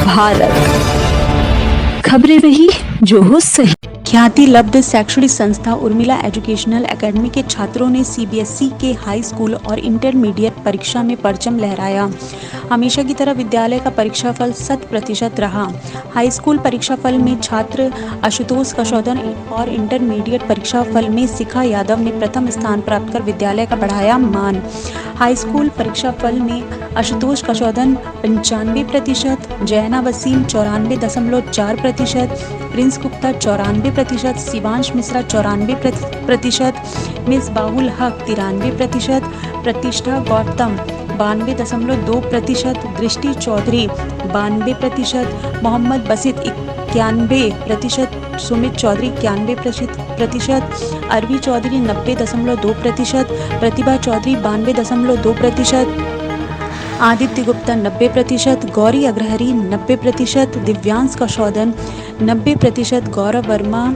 भारत। खबरें वही जो हो सही। ख्याति लब्ध शैक्षणिक संस्था उर्मिला एजुकेशनल एकेडमी के छात्रों ने सीबीएसई के हाई स्कूल और इंटरमीडिएट परीक्षा में परचम लहराया। हमेशा की तरह विद्यालय का परीक्षाफल 100% रहा। हाई स्कूल परीक्षाफल में छात्र आशुतोष कशौदन और इंटरमीडिएट परीक्षाफल में शिखा यादव ने प्रथम स्थान प्राप्त कर विद्यालय का बढ़ाया मान। हाई स्कूल परीक्षाफल में आशुतोष कशौदन 95%, जैना वसीम 94.4%, प्रिंस गुप्ता 94%, शिवांश मिश्रा 94%, मिस बाहुल हक 93%, प्रतिष्ठा गौतम 92.2%, दृष्टि चौधरी 92%, मोहम्मद बसित 91%, सुमित चौधरी 91%, अरवी चौधरी 90.2%, प्रतिभा चौधरी 92.2%, आदित्य गुप्ता 90%, गौरी अग्रहरी 90%, दिव्यांश कशौदन 90%, गौरव वर्मा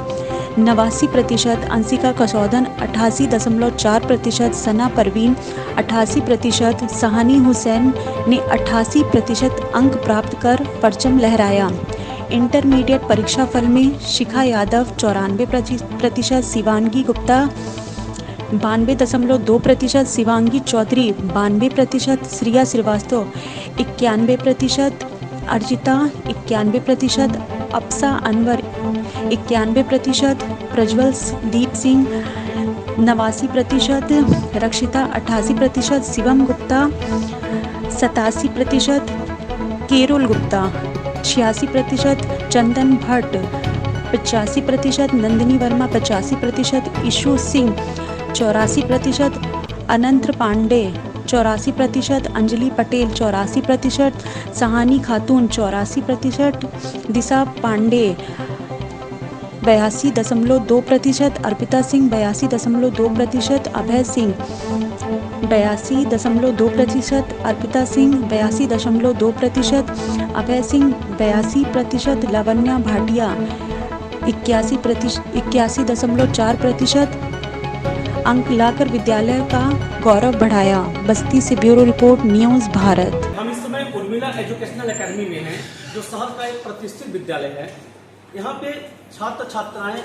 89%, अंशिका कशौदन 88.4%, सना परवीन 88%, सहानी हुसैन ने 88% अंक प्राप्त कर परचम लहराया। इंटरमीडिएट परीक्षाफल में शिखा यादव 94%, शिवांगी गुप्ता 92.2%, शिवांगी चौधरी 92%, श्रिया श्रीवास्तव 91%, अर्जिता 91%, अप्सा अनवर 91%, प्रज्वल दीप सिंह 89%, रक्षिता 88%, शिवम गुप्ता 87%, केरोल गुप्ता 86%, चंदन भट्ट 85%, नंदिनी वर्मा 85%, ईशु सिंह 84%, अनंत पांडे 84%, अंजलि पटेल 84%, सहानी खातून 84%, दिशा पांडे 82.2%, अर्पिता सिंह 82.2%, अभय सिंह 82.2%, अर्पिता सिंह 82.2%, अभय सिंह 82%, लवन्या भाटिया 81.4% अंक लाकर विद्यालय का गौरव बढ़ाया। बस्ती से ब्यूरो रिपोर्ट, न्यूज़ भारत। हम इस समय उर्मिला एजुकेशनल एकेडमी में हैं, जो शहर का एक प्रतिष्ठित विद्यालय है। यहाँ पे छात्र छात्राएं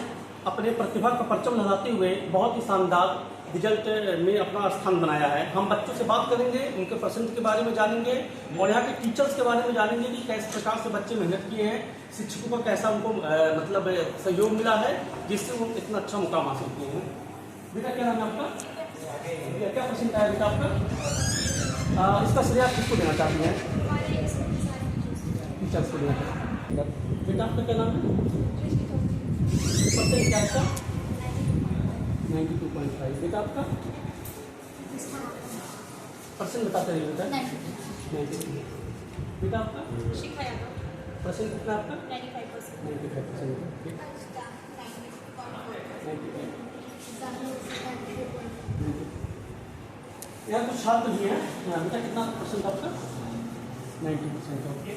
अपने प्रतिभा का परचम लहराते हुए बहुत ही शानदार रिजल्ट में अपना स्थान बनाया है। हम बच्चों से बात करेंगे, उनके परसेंट के बारे में जानेंगे और यहाँ के टीचर्स के बारे में जानेंगे कि किस प्रकार से बच्चे मेहनत किए हैं, शिक्षकों का कैसा उनको मतलब सहयोग मिला है, जिससे वो इतना अच्छा मुकाम हासिल किए हैं। बेटा क्या नाम है आपका? क्या परसेंट आया बेटा आपका? इसका श्रेय आप किसको देना चाहती हैं? टीचर्स को देना चाहती हैं। बेटा आपका क्या नाम है? परसेंट क्या आपका? 92.5। बेटा आपका परसेंट बताते रहिए बेटा। 92। बेटा आपका? परसेंट कितना आपका? 95%। यहाँ कुछ छात्र भी हैं। बेटा कितना परसेंट आपका? 90%। ओके।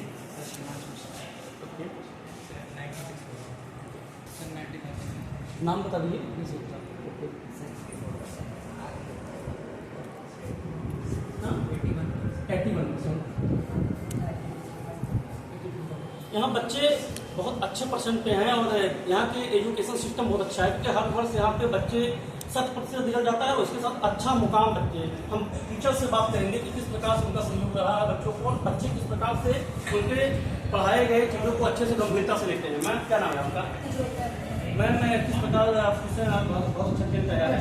नाम बता दीजिए। यहाँ बच्चे बहुत अच्छे परसेंट पे हैं और यहाँ के एजुकेशन सिस्टम बहुत अच्छा है, क्योंकि हर वर्ष यहाँ पे बच्चे 100% रिजल्ट जाता है और उसके साथ अच्छा मुकाम रखते हैं। हम टीचर से बात करेंगे कि किस प्रकार से उनका सहयोग रहा है बच्चों को, और बच्चे किस प्रकार से उनके पढ़ाए गए चीज़ों को अच्छे से गंभीरता से लेते हैं। मैम क्या नाम है आपका? मैम किस प्रकार आपसे बहुत अच्छा खेल तैयार है,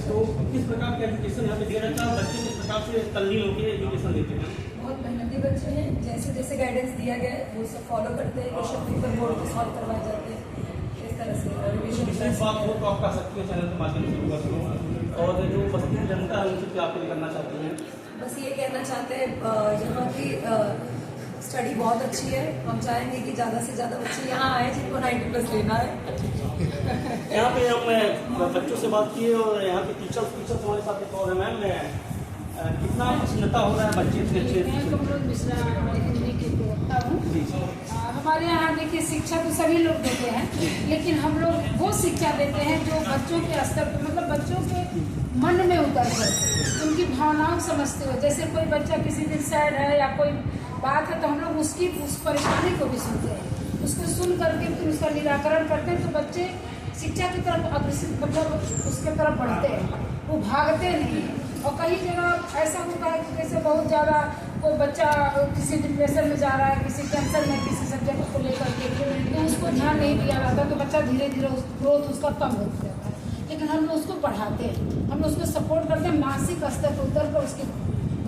तो किस प्रकार का एजुकेशन यहाँ पे दिया जाता है, बच्चे किस प्रकार से तल्लीन होकर एजुकेशन देते हैं? बहुत मेहनती बच्चे हैं, जैसे जैसे गाइडेंस दिया गया है वो सब फॉलो करते हैं। क्वेश्चन पेपर बोर्ड पे सॉल्व करवाए जाते हैं इस तरह से। विशेष बात हो तो आप कर सकती है चैनल के माध्यम से, और जो बस्ती की जनता है उनसे क्या अपील करना चाहती हैं? बस ये कहना चाहते हैं यहाँ की स्टडी बहुत अच्छी है। हम चाहेंगे कि ज़्यादा से ज़्यादा बच्चे यहाँ आए जिनको 90+ लेना है। यहाँ पे हम बच्चों से बात किए और यहाँ के टीचर्स हमारे साथ एक और है। मैम कितना प्रसन्नता हो रहा है बच्चे से अच्छे? हमारे यहाँ देखिए शिक्षा तो सभी लोग देते हैं, लेकिन हम लोग वो शिक्षा देते हैं जो बच्चों के स्तर पर, मतलब बच्चों के मन में उतर कर उनकी भावनाओं समझते हो। जैसे कोई बच्चा किसी दिन सैड है या कोई बात है तो हम लोग उसकी उस परेशानी को भी सुनते हैं, उसको सुन करके फिर उसका निराकरण करते हैं। तो बच्चे शिक्षा की तरफ अग्रसित मतलब उसके तरफ बढ़ते हैं, वो भागते नहीं हैं। और कई जगह ऐसा होता है कि जैसे बहुत ज़्यादा कोई बच्चा किसी डिप्रेशन में जा रहा है, किसी टेंशन में, किसी सब्जेक्ट को लेकर के, तो उसको ध्यान नहीं दिया जाता, तो बच्चा धीरे धीरे ग्रोथ उसका कम होता जाता है। लेकिन हम लोग उसको बढ़ाते हैं, हम लोग उसको सपोर्ट करते हैं, मानसिक स्तर पर उतर कर उसकी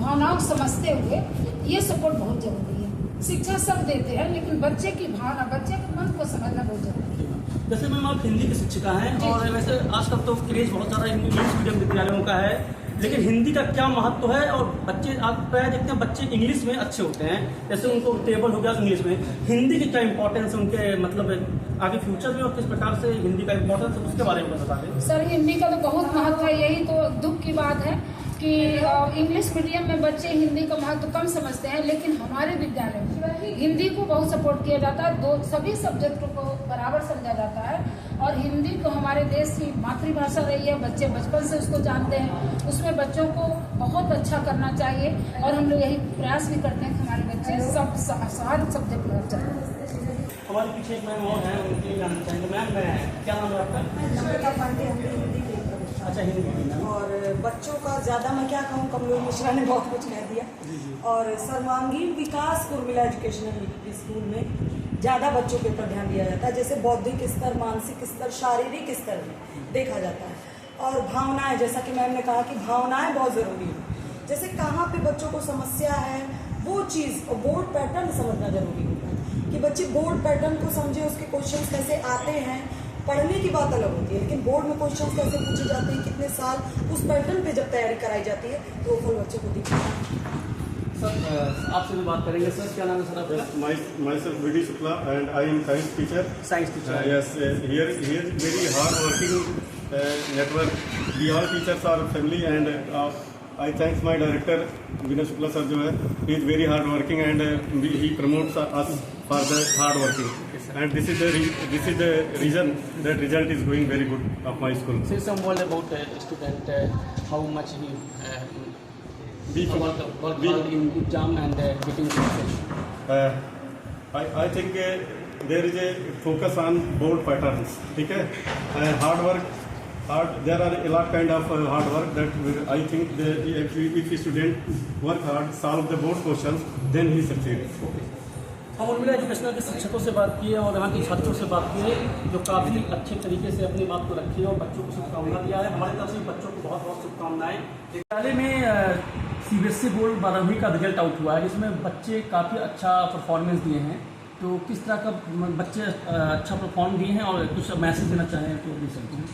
भावनाओं को समझते हुए। ये सपोर्ट बहुत जरूरी है। शिक्षा सब देते हैं, लेकिन बच्चे की भावना, बच्चे के मन को समझना बहुत जरूरी है। जैसे मैम आप हिंदी की शिक्षिका हैं और वैसे आजकल तो क्रेज बहुत ज़्यादा इंग्लिश मीडियम विद्यालयों का है, लेकिन हिंदी का क्या महत्व है? और बच्चे आप प्राय देखते हैं बच्चे इंग्लिश में अच्छे होते हैं, जैसे उनको टेबल हो गया इंग्लिश में, हिंदी की क्या इंपॉर्टेंस उनके मतलब आगे फ्यूचर में और किस प्रकार से हिंदी का इंपॉर्टेंस है उसके बारे में बता दें। सर हिंदी का तो बहुत महत्व है। यही तो दुख की बात है कि इंग्लिश मीडियम में बच्चे हिंदी का महत्व कम समझते हैं, लेकिन हमारे विद्यालय में हिंदी को बहुत सपोर्ट किया जाता है। सभी सब्जेक्टों को बराबर समझा जाता है और हिंदी को हमारे देश की मातृभाषा रही है। बच्चे बचपन से उसको जानते हैं, उसमें बच्चों को बहुत अच्छा करना चाहिए और हम लोग यही प्रयास भी करते हैं कि हमारे बच्चे सब हर सब्जेक्ट में अच्छा करें। हमारे पीछे एक मैम और हैं, उनके जानना चाहेंगे। मैम क्या नाम है आपका? अच्छा हिंदी। और बच्चों का ज़्यादा मैं क्या कहूँ, कमलोर मिश्रा ने बहुत कुछ कह दिया। और सर्वांगीण विकास उर्मिला एजुकेशनल स्कूल में ज़्यादा बच्चों के ऊपर ध्यान दिया जाता है, जैसे बौद्धिक स्तर, मानसिक स्तर, शारीरिक स्तर में देखा जाता है। और भावनाएं, जैसा कि मैम ने कहा कि भावनाएं बहुत ज़रूरी है। जैसे कहाँ पे बच्चों को समस्या है वो चीज़, और बोर्ड पैटर्न समझना जरूरी होता है कि बच्चे बोर्ड पैटर्न को समझे, उसके क्वेश्चन कैसे आते हैं। पढ़ने की बात अलग होती है, लेकिन बोर्ड में क्वेश्चन कैसे पूछे जाते हैं, कितने साल उस पैटर्न पे जब तैयारी कराई जाती है तो वो फल बच्चे को दिखता है। सर आपसे भी बात करेंगे। सर क्या नाम है सर आपका? Myself V.D. Shukla and I am science teacher. Science teacher. Yes, here very hard working network. We all teachers are family and I thanks my director Vinay Shukla sir जो है, he is very hard working and he promotes us for the hard working. And this is the reason that result is going very good of my school. Say some word about student, how much he work hard in exam and getting success. I think there is a focus on board patterns. ठीक है, hard work. There are a lot kind of hard work that I think that if a student work hard, solve the board questions, then he succeeds. हम Urmila educational के शिक्षकों से बात किए और यहाँ के छात्रों से बात किए जो काफ़ी अच्छे तरीके से अपनी बात को रखी है और बच्चों को शुभकामना दिया है। हमारी तरफ से बच्चों को बहुत बहुत शुभकामनाएं। विद्यालय में CBSE बोर्ड 12वीं का रिजल्ट आउट हुआ है, जिसमें बच्चे काफ़ी अच्छा परफॉर्मेंस दिए हैं। तो किस तरह का बच्चे अच्छा परफॉर्म दिए हैं और कुछ मैसेज देना चाहें तो दे सकते हैं।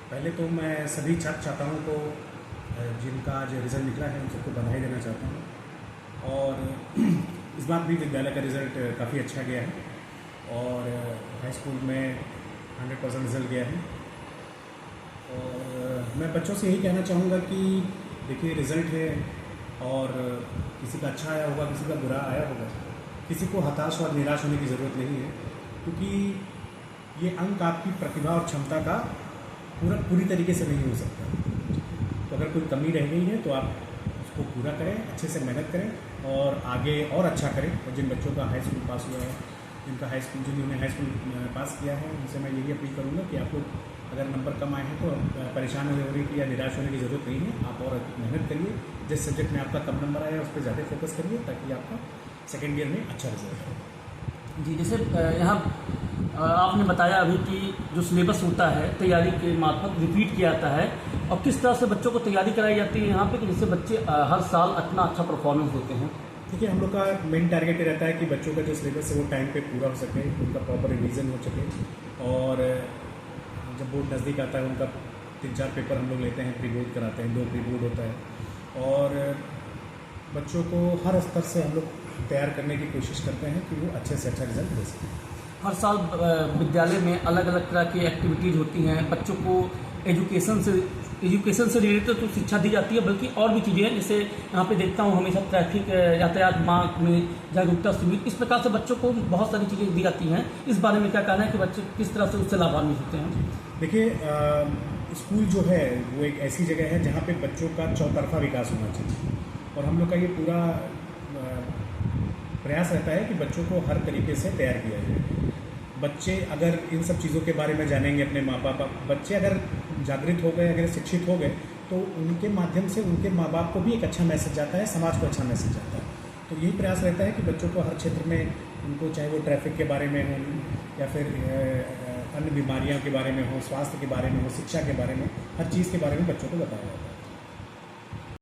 पहले तो मैं सभी छात्र छात्राओं को जिनका आज रिज़ल्ट निकला है उन सबको बधाई देना चाहता हूँ। और इस बार भी विद्यालय का रिज़ल्ट काफ़ी अच्छा गया है और हाई स्कूल में 100% रिज़ल्ट गया है। और मैं बच्चों से यही कहना चाहूँगा कि देखिए रिज़ल्ट है और किसी का अच्छा आया होगा, किसी का बुरा आया होगा, किसी को हताश और निराश होने की ज़रूरत नहीं है, क्योंकि ये अंक आपकी प्रतिभा और क्षमता का पूरी तरीके से नहीं हो सकता। तो अगर कोई कमी रह गई है तो आप उसको पूरा करें, अच्छे से मेहनत करें और आगे और अच्छा करें। और जिन बच्चों का हाई स्कूल पास हुआ है, जिन्होंने हाई स्कूल पास किया है, उनसे मैं यही अपील करूँगा कि आप लोग अगर नंबर कम आए हैं तो परेशान होने की या निराश होने की ज़रूरत नहीं है। आप और मेहनत करिए, जिस सब्जेक्ट में आपका कम नंबर आया उस पर ज़्यादा फोकस करिए ताकि आपका सेकेंड ईयर में अच्छा रिजल्ट हो। जी, जैसे यहाँ आपने बताया अभी कि जो सिलेबस होता है तैयारी के मार्फत रिपीट किया जाता है और किस तरह से बच्चों को तैयारी कराई जाती है यहाँ पे कि जिससे बच्चे हर साल इतना अच्छा परफॉर्मेंस देते हैं। देखिए हम लोग का मेन टारगेट ये रहता है कि बच्चों का जो सिलेबस है वो टाइम पे पूरा हो सके, उनका प्रॉपर रिवीजन हो सके। और जब बोर्ड नज़दीक आता है उनका 3-4 पेपर हम लोग लेते हैं, प्री बोर्ड कराते हैं, 2 प्री बोर्ड होता है और बच्चों को हर स्तर से हम लोग तैयार करने की कोशिश करते हैं कि वो अच्छे से अच्छा रिजल्ट दे सकें। हर साल विद्यालय में अलग अलग तरह की एक्टिविटीज़ होती हैं, बच्चों को एजुकेशन से रिलेटेड तो शिक्षा दी जाती है, बल्कि और भी चीज़ें हैं। जैसे यहाँ पे देखता हूँ हमेशा ट्रैफिक यातायात मार्ग में जागरूकता शिविर, इस प्रकार से बच्चों को बहुत सारी चीज़ें दी जाती हैं। इस बारे में क्या कहना है कि बच्चे किस तरह से उससे लाभान्वित होते हैं? देखिए स्कूल जो है वो एक ऐसी जगह है जहाँ पे बच्चों का चौतरफा विकास होना चाहिए और हम लोग का ये पूरा प्रयास रहता है कि बच्चों को हर तरीके से तैयार किया जाए। बच्चे अगर इन सब चीज़ों के बारे में जानेंगे, अपने माँ बाप, बच्चे अगर जागृत हो गए, अगर शिक्षित हो गए, तो उनके माध्यम से उनके माँ बाप को भी एक अच्छा मैसेज जाता है, समाज को अच्छा मैसेज जाता है। तो यही प्रयास रहता है कि बच्चों को हर क्षेत्र में उनको, चाहे वो ट्रैफिक के बारे में हो या फिर अन्य बीमारियों के बारे में हो, स्वास्थ्य के बारे में हो, शिक्षा के बारे में, हर चीज़ के बारे में बच्चों को बताया जाता है।